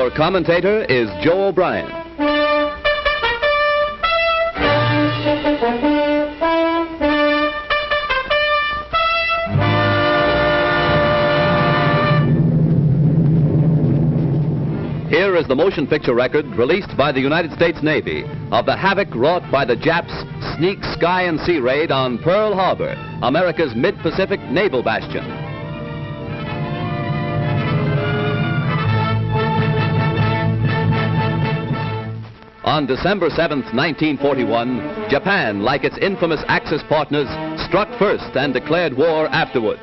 Our commentator is Joe O'Brien. Here is the motion picture record released by the United States Navy of the havoc wrought by the Japs' sneak sky and sea raid on Pearl Harbor, America's mid-Pacific naval bastion. On December 7th, 1941, Japan, like its infamous Axis partners, struck first and declared war afterwards.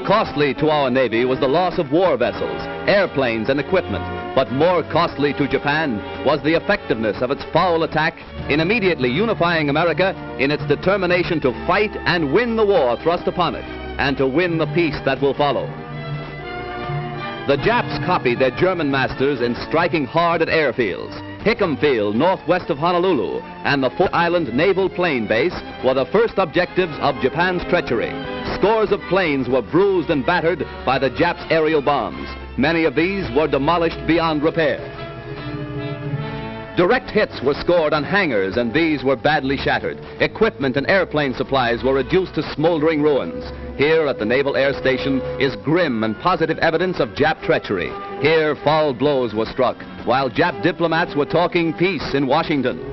Costly to our Navy was the loss of war vessels, airplanes, and equipment, but more costly to Japan was the effectiveness of its foul attack in immediately unifying America in its determination to fight and win the war thrust upon it, and to win the peace that will follow. The Japs copied their German masters in striking hard at airfields. Hickam Field, northwest of Honolulu, and the Fort Island Naval Plane Base were the first objectives of Japan's treachery. Scores of planes were bruised and battered by the Japs' aerial bombs. Many of these were demolished beyond repair. Direct hits were scored on hangars, and these were badly shattered. Equipment and airplane supplies were reduced to smoldering ruins. Here at the Naval Air Station is grim and positive evidence of Jap treachery. Here foul blows were struck, while Jap diplomats were talking peace in Washington.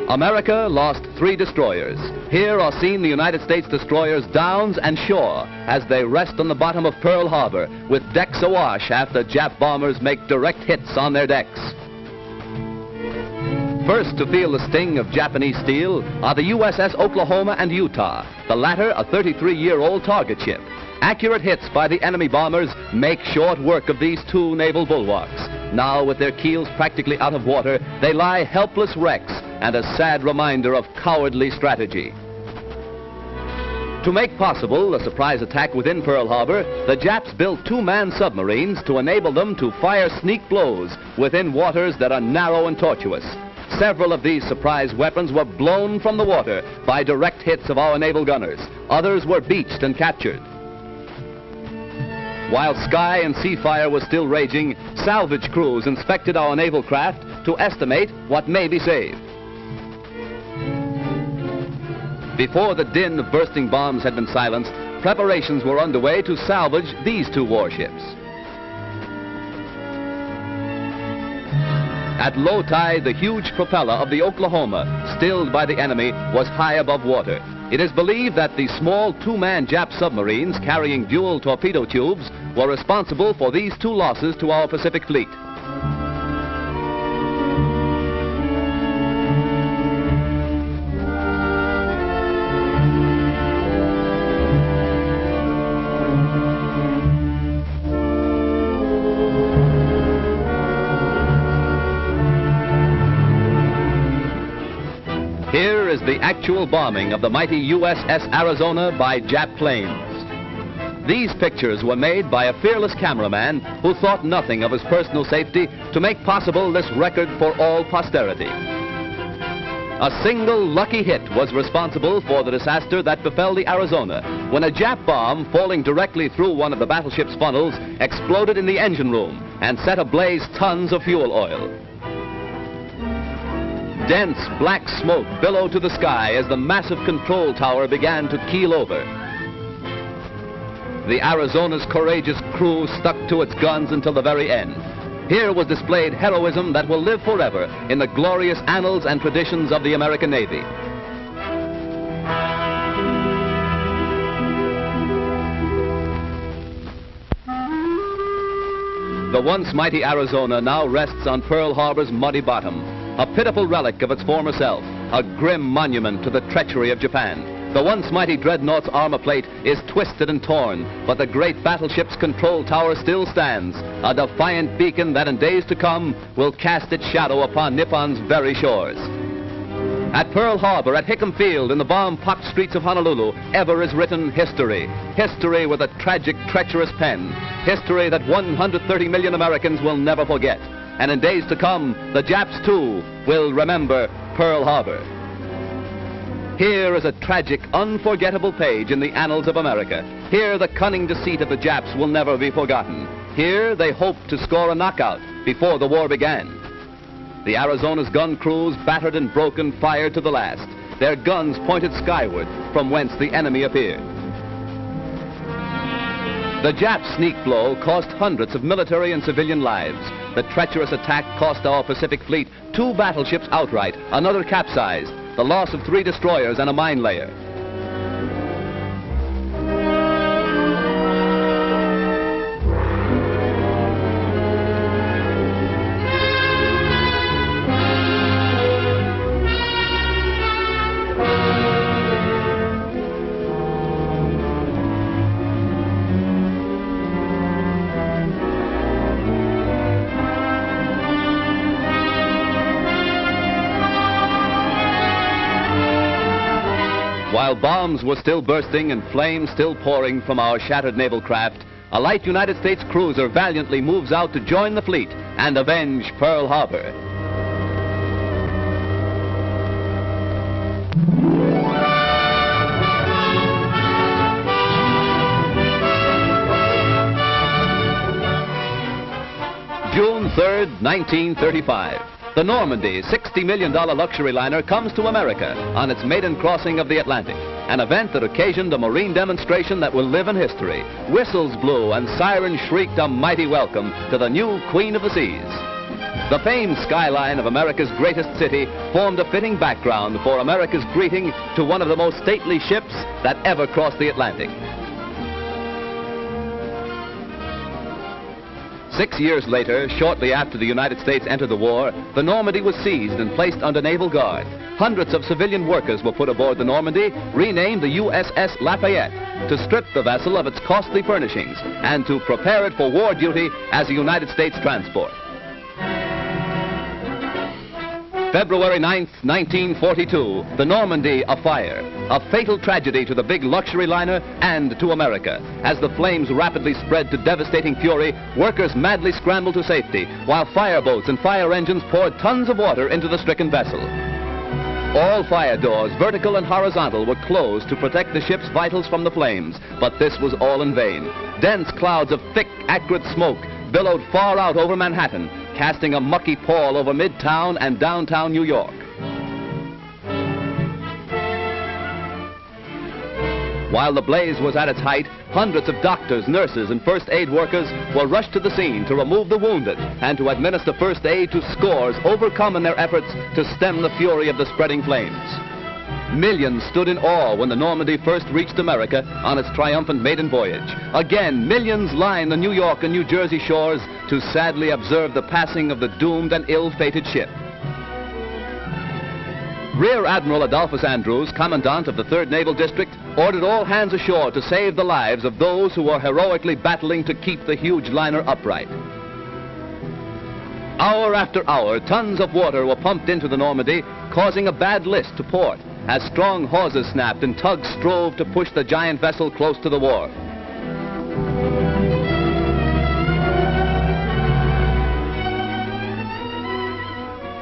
America lost 3 destroyers. Here are seen the United States destroyers Downs and Shaw as they rest on the bottom of Pearl Harbor with decks awash after Jap bombers make direct hits on their decks. First to feel the sting of Japanese steel are the USS Oklahoma and Utah, the latter a 33-year-old target ship. Accurate hits by the enemy bombers make short work of these 2 naval bulwarks. Now, with their keels practically out of water, they lie helpless wrecks and a sad reminder of cowardly strategy. To make possible a surprise attack within Pearl Harbor, the Japs built 2-man submarines to enable them to fire sneak blows within waters that are narrow and tortuous. Several of these surprise weapons were blown from the water by direct hits of our naval gunners. Others were beached and captured. While sky and sea fire was still raging, salvage crews inspected our naval craft to estimate what may be saved. Before the din of bursting bombs had been silenced, preparations were underway to salvage these 2 warships. At low tide, the huge propeller of the Oklahoma, stilled by the enemy, was high above water. It is believed that the small 2-man Jap submarines carrying dual torpedo tubes were responsible for these 2 losses to our Pacific fleet. Here is the actual bombing of the mighty USS Arizona by Jap planes. These pictures were made by a fearless cameraman who thought nothing of his personal safety to make possible this record for all posterity. A single lucky hit was responsible for the disaster that befell the Arizona when a Jap bomb falling directly through one of the battleship's funnels exploded in the engine room and set ablaze tons of fuel oil. Dense black smoke billowed to the sky as the massive control tower began to keel over. The Arizona's courageous crew stuck to its guns until the very end. Here was displayed heroism that will live forever in the glorious annals and traditions of the American Navy. The once mighty Arizona now rests on Pearl Harbor's muddy bottom, a pitiful relic of its former self, a grim monument to the treachery of Japan. The once mighty dreadnought's armor plate is twisted and torn, but the great battleship's control tower still stands, a defiant beacon that in days to come will cast its shadow upon Nippon's very shores. At Pearl Harbor, at Hickam Field, in the bomb-pocked streets of Honolulu, ever is written history. History with a tragic, treacherous pen. History that 130 million Americans will never forget. And in days to come, the Japs, too, will remember Pearl Harbor. Here is a tragic, unforgettable page in the annals of America. Here, the cunning deceit of the Japs will never be forgotten. Here they hoped to score a knockout before the war began. The Arizona's gun crews, battered and broken, fired to the last, their guns pointed skyward from whence the enemy appeared. The Jap sneak blow cost hundreds of military and civilian lives. The treacherous attack cost our Pacific Fleet 2 battleships outright, another capsized, the loss of 3 destroyers and a mine layer. While bombs were still bursting and flames still pouring from our shattered naval craft, a light United States cruiser valiantly moves out to join the fleet and avenge Pearl Harbor. June 3rd, 1935. The Normandy, $60 million luxury liner, comes to America on its maiden crossing of the Atlantic, an event that occasioned a marine demonstration that will live in history. Whistles blew and sirens shrieked a mighty welcome to the new Queen of the Seas. The famed skyline of America's greatest city formed a fitting background for America's greeting to one of the most stately ships that ever crossed the Atlantic. 6 years later, shortly after the United States entered the war, the Normandy was seized and placed under naval guard. Hundreds of civilian workers were put aboard the Normandy, renamed the USS Lafayette, to strip the vessel of its costly furnishings and to prepare it for war duty as a United States transport. February 9th, 1942, the Normandy afire. A fatal tragedy to the big luxury liner and to America. As the flames rapidly spread to devastating fury, workers madly scrambled to safety, while fireboats and fire engines poured tons of water into the stricken vessel. All fire doors, vertical and horizontal, were closed to protect the ship's vitals from the flames, but this was all in vain. Dense clouds of thick, acrid smoke billowed far out over Manhattan, casting a mucky pall over Midtown and downtown New York. While the blaze was at its height, hundreds of doctors, nurses, and first aid workers were rushed to the scene to remove the wounded and to administer first aid to scores overcome in their efforts to stem the fury of the spreading flames. Millions stood in awe when the Normandy first reached America on its triumphant maiden voyage. Again, millions lined the New York and New Jersey shores to sadly observe the passing of the doomed and ill-fated ship. Rear Admiral Adolphus Andrews, Commandant of the 3rd Naval District, ordered all hands ashore to save the lives of those who were heroically battling to keep the huge liner upright. Hour after hour, tons of water were pumped into the Normandy, causing a bad list to port, as strong hawsers snapped and tugs strove to push the giant vessel close to the wharf.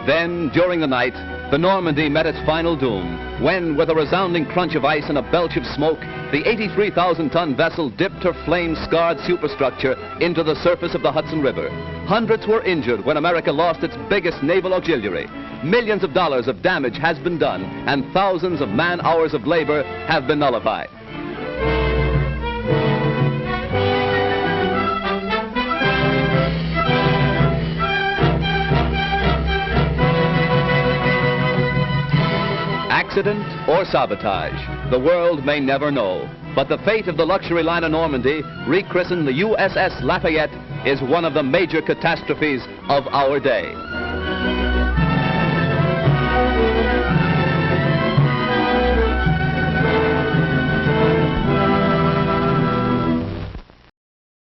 Then, during the night, the Normandy met its final doom, when, with a resounding crunch of ice and a belch of smoke, the 83,000-ton vessel dipped her flame-scarred superstructure into the surface of the Hudson River. Hundreds were injured when America lost its biggest naval auxiliary. Millions of dollars of damage has been done, and thousands of man-hours of labor have been nullified. Accident or sabotage, the world may never know. But the fate of the luxury liner Normandy, rechristened the USS Lafayette, is one of the major catastrophes of our day.